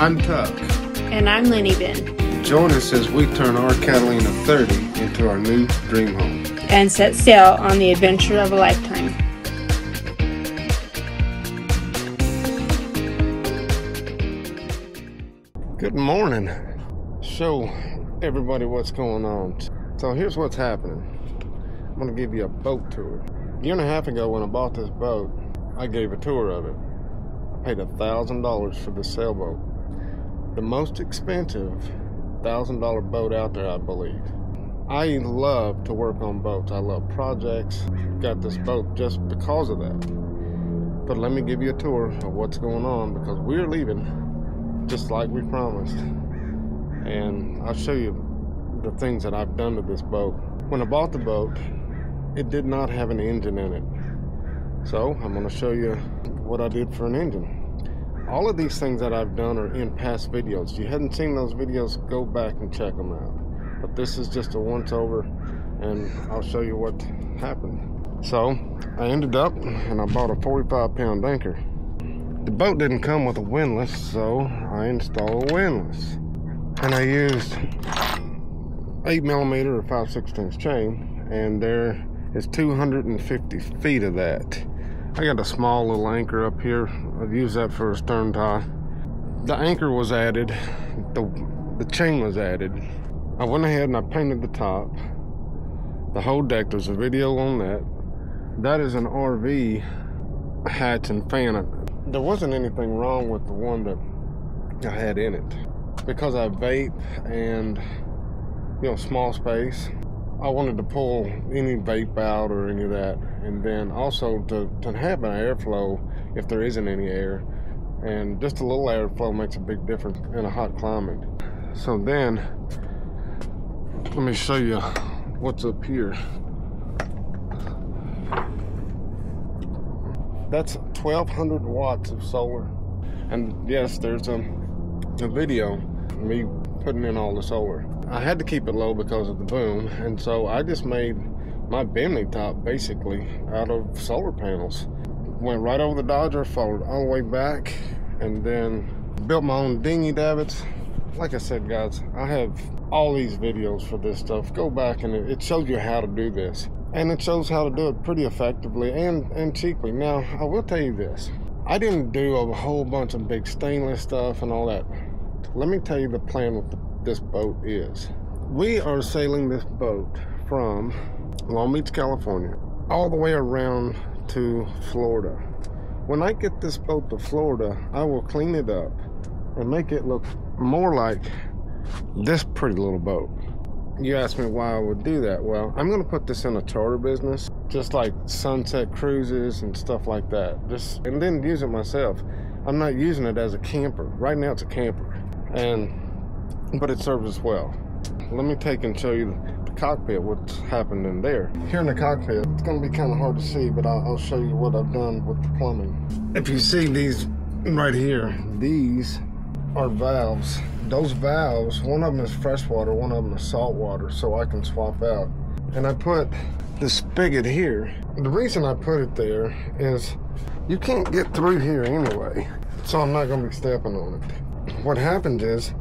I'm Tuck. And I'm Lenny Ben. Join us as we turn our Catalina 30 into our new dream home. And set sail on the adventure of a lifetime. Good morning. Show everybody what's going on. So here's what's happening. I'm going to give you a boat tour. A year and a half ago when I bought this boat, I gave a tour of it. I paid $1,000 for the sailboat. The most expensive $1,000 boat out there, I believe. I love to work on boats. I love projects. Got this boat just because of that. But let me give you a tour of what's going on because we're leaving just like we promised. And I'll show you the things that I've done to this boat. When I bought the boat, it did not have an engine in it. So I'm going to show you what I did for an engine. All of these things that I've done are in past videos. If you hadn't seen those videos, go back and check them out. But this is just a once over, and I'll show you what happened. So I ended up and I bought a 45-pound anchor. The boat didn't come with a windlass, so I installed a windlass. And I used 8mm or 5/16 chain, and there is 250 feet of that. I got a small little anchor up here. I've used that for a stern tie. The anchor was added, the chain was added. I went ahead and I painted the top, the whole deck. There's a video on that. That is an RV hatch and fan. There wasn't anything wrong with the one that I had in it. Because I vape and, you know, small space, I wanted to pull any vape out or any of that, and then also to have an airflow if there isn't any air, and just a little airflow makes a big difference in a hot climate. So then let me show you what's up here. That's 1,200 watts of solar, and yes, there's a video of me putting in all the solar. I had to keep it low because of the boom, and so I just made my bimini top basically out of solar panels. Went right over the Dodger, followed all the way back, and then built my own dinghy davits. Like I said, guys, I have all these videos for this stuff. Go back and it shows you how to do this, and it shows how to do it pretty effectively and cheaply. Now, I will tell you this. I didn't do a whole bunch of big stainless stuff and all that. Let me tell you the plan with this boat is. We are sailing this boat from Long Beach, California, all the way around to Florida. When I get this boat to Florida, I will clean it up and make it look more like this pretty little boat. You asked me why I would do that. Well, I'm going to put this in a charter business, just like sunset cruises and stuff like that. And then use it myself. I'm not using it as a camper. Right now it's a camper, but it serves us well. Let me take and show you the cockpit, what's happened in there. Here in the cockpit, it's going to be kind of hard to see, but I'll show you what I've done with the plumbing. If you see these right here, these are valves. Those valves, one of them is freshwater, one of them is saltwater, so I can swap out. And I put the spigot here. The reason I put it there is you can't get through here anyway, so I'm not going to be stepping on it. What happens is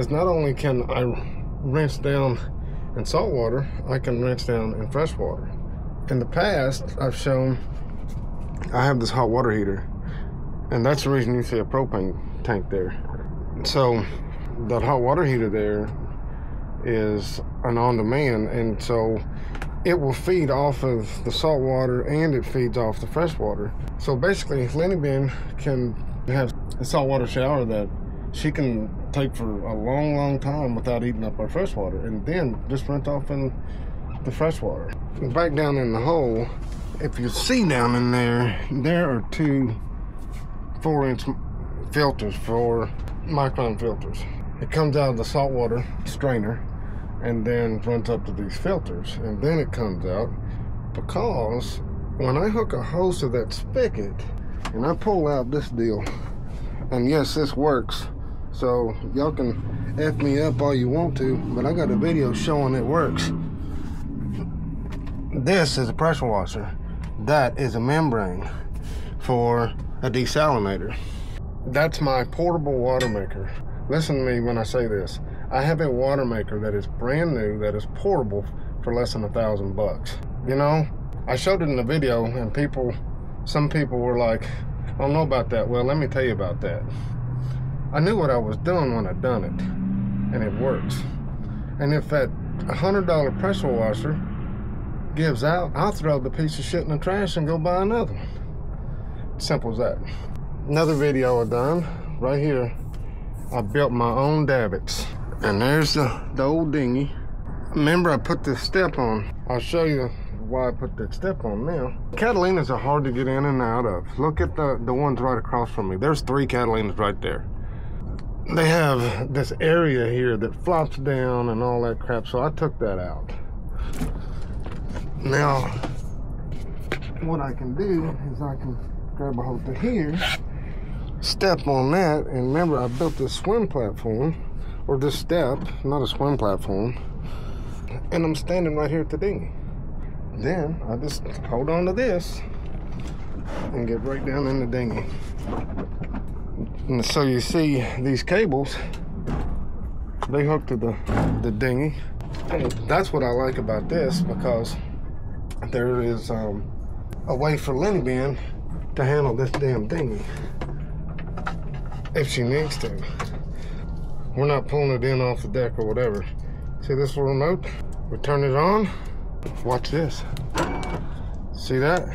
not only can I rinse down in salt water, I can rinse down in fresh water. In the past, I've shown I have this hot water heater, and that's the reason you see a propane tank there. So that hot water heater there is an on-demand, and so it will feed off of the salt water and it feeds off the fresh water. So basically, Lenny Ben can have a saltwater shower that she can take for a long, long time without eating up our fresh water, and then just rinse off in the fresh water. Back down in the hole, if you see down in there are two 4-inch filters for micron filters. It comes out of the saltwater strainer and then runs up to these filters, and then it comes out, because when I hook a hose to that spigot and I pull out this deal, and yes, this works, so y'all can F me up all you want to, but I got a video showing it works. This is a pressure washer. That is a membrane for a desalinator. That's my portable water maker. Listen to me when I say this. I have a water maker that is brand new, that is portable for less than $1,000. You know, I showed it in the video and some people were like, I don't know about that. Well, let me tell you about that. I knew what I was doing when I done it, and it works. And if that $100 pressure washer gives out, I'll throw the piece of shit in the trash and go buy another one. Simple as that. Another video I done, right here, I built my own davits. And there's the old dinghy. Remember, I put this step on. I'll show you why I put that step on now. Catalinas are hard to get in and out of. Look at the ones right across from me. There's 3 Catalinas right there. They have this area here that flops down and all that crap, so I took that out. Now, what I can do is I can grab a hold of here, step on that, and remember I built this swim platform, or this step, not a swim platform, and I'm standing right here at the dinghy. Then I just hold on to this and get right down in the dinghy. And so you see these cables, they hook to the dinghy. And that's what I like about this, because there is a way for Lenny Ben to handle this damn dinghy if she needs to. We're not pulling it in off the deck or whatever. See this little remote? We turn it on. Watch this. See that?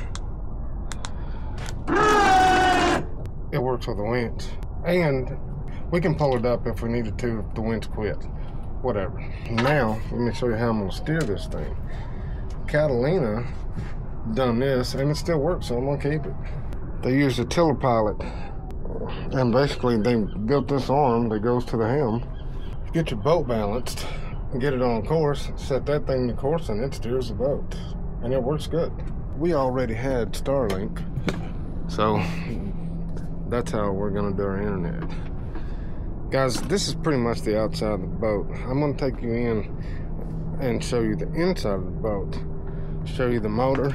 It works with the winch. And we can pull it up if we needed to if the winch quit. Whatever. Now, let me show you how I'm gonna steer this thing. Catalina done this and it still works, so I'm gonna keep it. They used a tiller pilot. And basically they built this arm that goes to the helm. Get your boat balanced, get it on course, set that thing to course, and it steers the boat. And it works good. We already had Starlink, so that's how we're gonna do our internet. Guys, this is pretty much the outside of the boat. I'm gonna take you in and show you the inside of the boat. Show you the motor,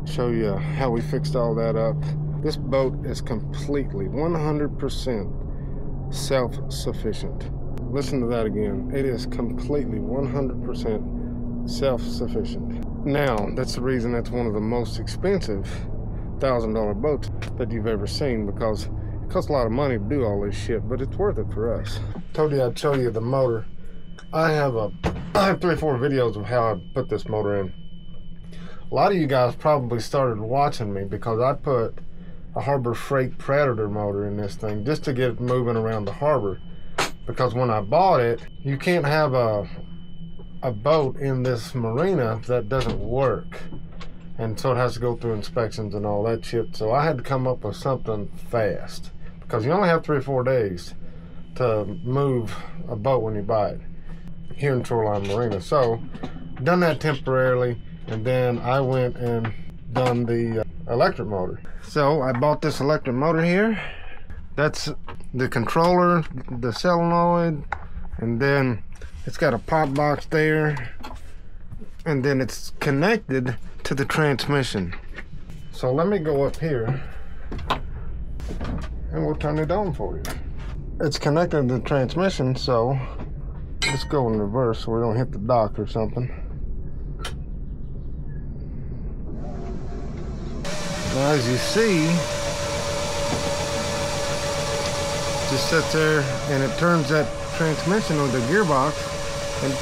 show you how we fixed all that up. This boat is completely 100% self-sufficient. Listen to that again. It is completely 100% self-sufficient. Now, that's the reason that's one of the most expensive $1,000 boats that you've ever seen, because it costs a lot of money to do all this shit, but it's worth it for us. Told you I'd show you the motor. I have 3 or 4 videos of how I put this motor in. A lot of you guys probably started watching me because I put a Harbor Freight Predator motor in this thing just to get it moving around the harbor. Because when I bought it, you can't have a boat in this marina that doesn't work. And so it has to go through inspections and all that shit. So I had to come up with something fast, because you only have 3 or 4 days to move a boat when you buy it here in Shoreline Marina. So done that temporarily, and then I went and done the electric motor. So I bought this electric motor here. That's the controller, the solenoid, and then it's got a pop box there, and then it's connected to the transmission. So let me go up here and we'll turn it on for you. It's connected to the transmission, so let's go in reverse so we don't hit the dock or something. Now, as you see, just sits there and it turns that transmission with the gearbox, and it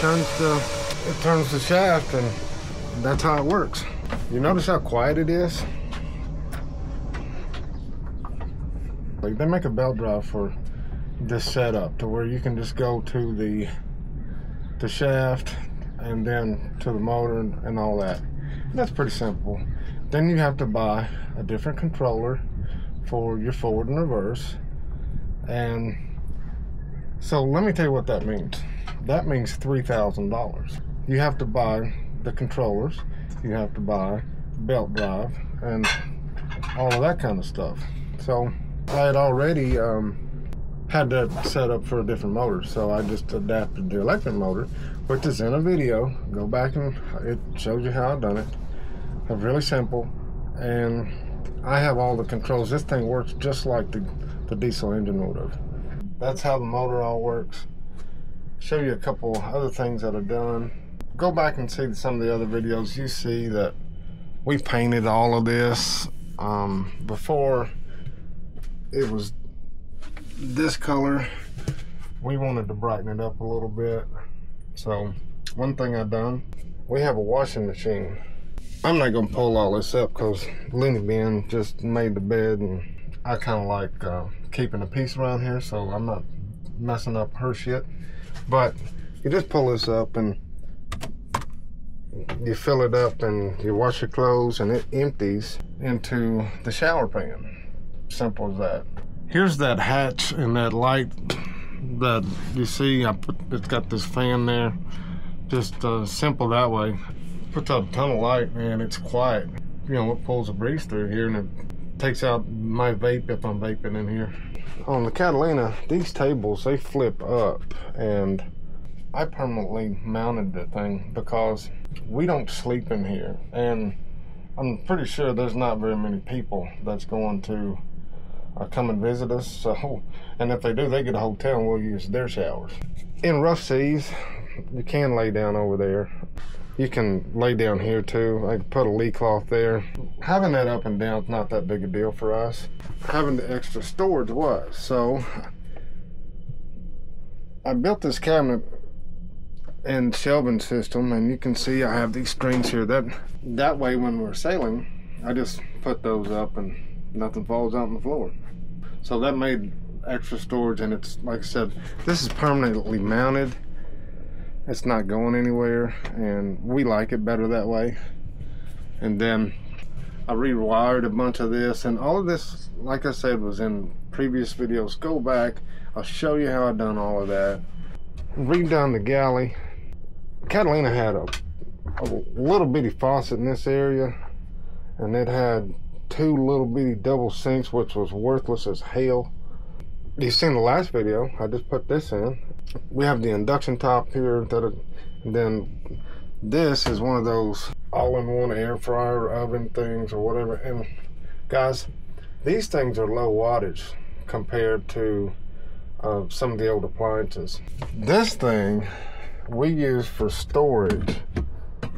turns the shaft, and that's how it works. You notice how quiet it is? Like, they make a belt drive for this setup to where you can just go to the shaft and then to the motor and all that. And that's pretty simple. Then you have to buy a different controller for your forward and reverse. And so let me tell you what that means. That means $3,000. You have to buy the controllers, you have to buy belt drive, and all of that kind of stuff. So I had already had that set up for a different motor, so I just adapted the electric motor, which is in a video. Go back and it shows you how I've done it. It's really simple, and I have all the controls. This thing works just like the the diesel engine motor. That's how the motor all works. Show you a couple other things that are done. Go back and see some of the other videos. You see that we painted all of this. Before it was this color, we wanted to brighten it up a little bit. So one thing I've done, we have a washing machine. I'm not gonna pull all this up because Lenny Ben just made the bed, and I kind of like keeping the peace around here, so I'm not messing up her shit. But you just pull this up and you fill it up and you wash your clothes, and it empties into the shower pan. Simple as that. Here's that hatch and that light that you see. It's got this fan there. Just simple that way. Puts out a ton of light, and it's quiet. You know, it pulls a breeze through here, and it takes out my vape if I'm vaping in here. On the Catalina, these tables, they flip up, and I permanently mounted the thing because we don't sleep in here, and I'm pretty sure there's not very many people that's going to come and visit us. So, and if they do, they get a hotel and we'll use their showers. In rough seas, you can lay down over there. You can lay down here too. I can put a lee cloth there. Having that up and down is not that big a deal for us. Having the extra storage was. So I built this cabinet and shelving system, and you can see I have these strings here. That way when we're sailing, I just put those up and nothing falls out on the floor. So that made extra storage, and it's, like I said, this is permanently mounted. It's not going anywhere, and we like it better that way. And then I rewired a bunch of this, and all of this, like I said, was in previous videos. Go back, I'll show you how I done all of that. Redone the galley. Catalina had a little bitty faucet in this area, and it had 2 little bitty double sinks, which was worthless as hell. You seen the last video, I just put this in. We have the induction top here, and then this is one of those all-in-one air fryer oven things or whatever. And guys, these things are low wattage compared to some of the old appliances. This thing we use for storage,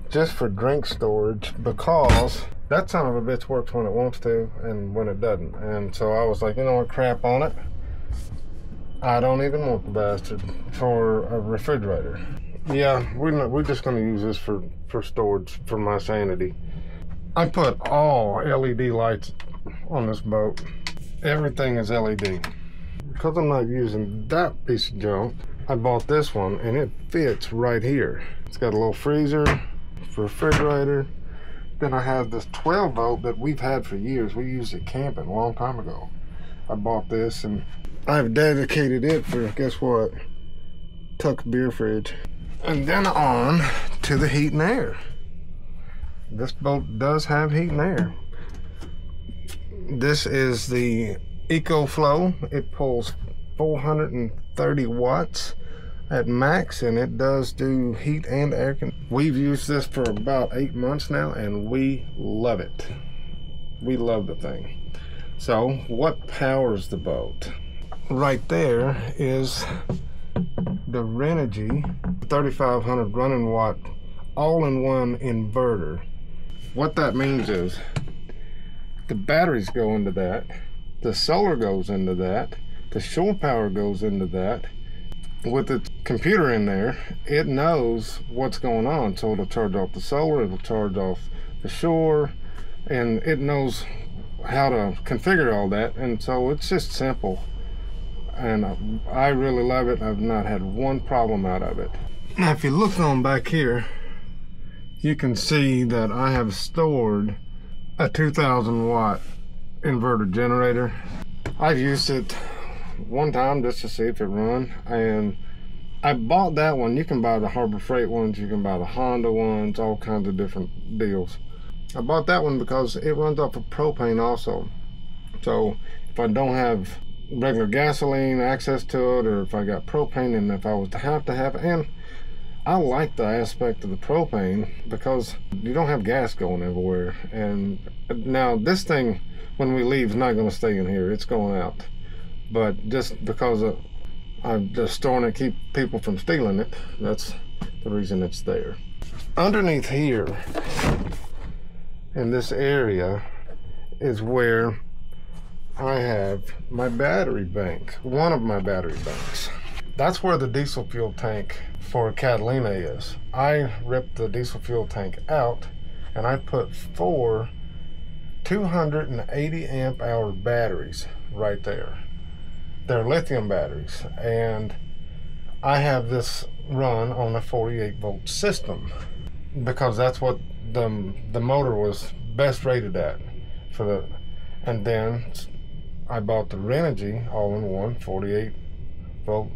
just for drink storage, because that son of a bitch works when it wants to and when it doesn't. And so I was like, you know what, crap on it. I don't even want the bastard for a refrigerator. Yeah, we're just going to use this for storage for my sanity. I put all LED lights on this boat. Everything is LED. Because I'm not using that piece of junk, I bought this one, and it fits right here. It's got a little freezer, refrigerator. Then I have this 12 volt that we've had for years. We used it camping a long time ago. I bought this, and I've dedicated it for, guess what? Tuck's beer fridge. And then on to the heat and air. This boat does have heat and air. This is the EcoFlow. It pulls 430 watts at max, and it does do heat and air. We've used this for about 8 months now, and we love it. We love the thing. So what powers the boat? Right there is the Renogy 3500 running watt all-in-one inverter. What that means is the batteries go into that, the solar goes into that, the shore power goes into that. With the computer in there, it knows what's going on, so it'll charge off the solar, it'll charge off the shore, and it knows how to configure all that. And so it's just simple, and I really love it. I've not had one problem out of it. Now if you look on back here, you can see that I have stored a 2000 watt inverter generator. I've used it one time just to see if it run, and I bought that one. You can buy the Harbor Freight ones, you can buy the Honda ones, all kinds of different deals. I bought that one because it runs off of propane also. So if I don't have regular gasoline access to it, or if I got propane, and if I was to have it, and I like the aspect of the propane because you don't have gas going everywhere. And now this thing, when we leave, is not going to stay in here, it's going out. but just because I'm just storing it, keep people from stealing it, that's the reason it's there. Underneath here, in this area, is where I have my battery bank, one of my battery banks. That's where the diesel fuel tank for Catalina is. I ripped the diesel fuel tank out and I put 4 280 amp hour batteries right there. They're lithium batteries, and I have this run on a 48 volt system because that's what the motor was best rated at for the, and then I bought the Renogy all-in-one 48 volt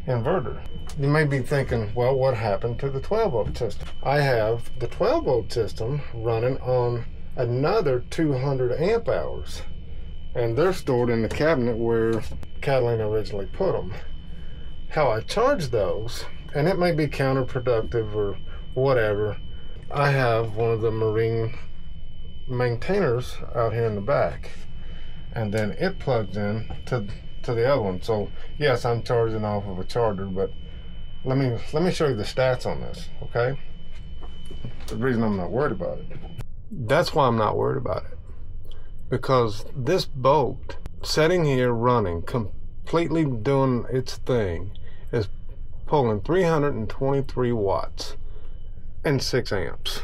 inverter. You may be thinking, well, what happened to the 12 volt system? I have the 12 volt system running on another 200 amp hours, and they're stored in the cabinet where Catalina originally put them. How I charge those, and it may be counterproductive or whatever, I have one of the marine maintainers out here in the back, and then it plugs in to the other one. So yes, I'm charging off of a charger, but let me show you the stats on this, okay? The reason I'm not worried about it. That's why I'm not worried about it, because this boat sitting here running, completely doing its thing, is pulling 323 watts and 6 amps.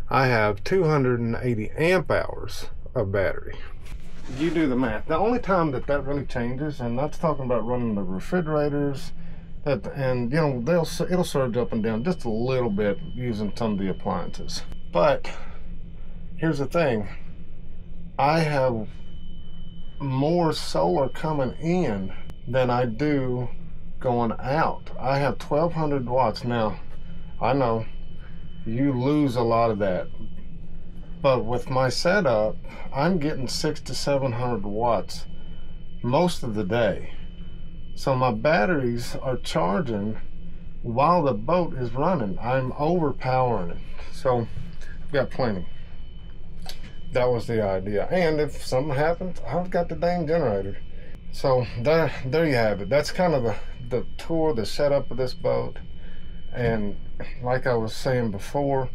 I have 280 amp hours of battery. You do the math. The only time that really changes, and that's talking about running the refrigerators, and you know, it'll surge up and down just a little bit using some of the appliances. But here's the thing, I have more solar coming in than I do going out. I have 1200 watts. Now, I know you lose a lot of that, but with my setup, I'm getting 600 to 700 watts most of the day. So my batteries are charging while the boat is running. I'm overpowering it. So I've got plenty. That was the idea. And if something happens, I've got the dang generator. So there you have it. That's kind of the tour, the setup of this boat. And like I was saying before,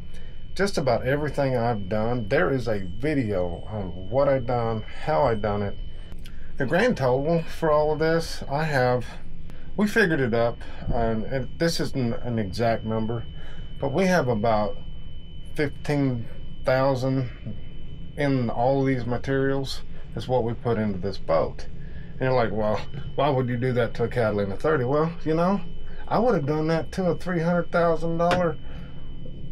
just about everything I've done, there is a video on what I've done, how I done it. The grand total for all of this, we figured it up, and this isn't an exact number, but we have about 15,000 in all of these materials is what we put into this boat. And you're like, well, why would you do that to a Catalina 30? Well, you know, I would have done that to a $300,000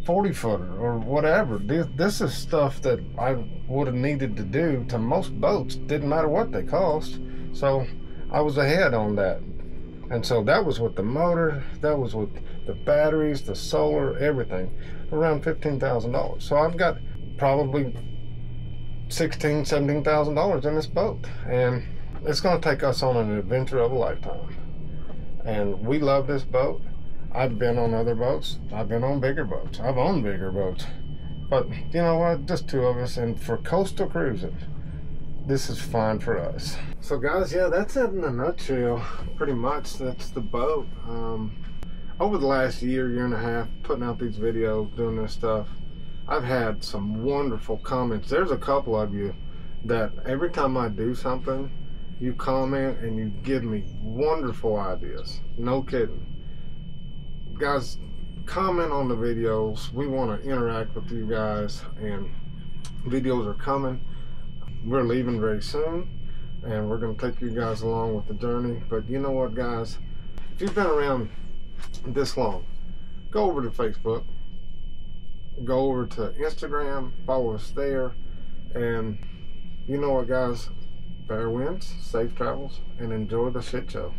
40 footer or whatever. This is stuff that I would have needed to do to most boats. Didn't matter what they cost. So I was ahead on that. And so that was with the motor, that was with the batteries, the solar, everything, around $15,000. So I've got probably $16,000, $17,000 in this boat, and it's going to take us on an adventure of a lifetime. And we love this boat. I've been on other boats. I've been on bigger boats. I've owned bigger boats. But you know what? Just two of us, and for coastal cruising, this is fine for us. So guys, yeah, that's it in a nutshell. Pretty much, that's the boat. Over the last year and a half, putting out these videos, doing this stuff, I've had some wonderful comments. There's a couple of you that every time I do something, you comment and you give me wonderful ideas. No kidding. Guys, comment on the videos. We want to interact with you guys, and videos are coming. We're leaving very soon, and we're going to take you guys along with the journey. But you know what, guys? If you've been around this long, go over to Facebook, go over to Instagram, follow us there, and you know what, guys? Fair winds, safe travels, and enjoy the shit show.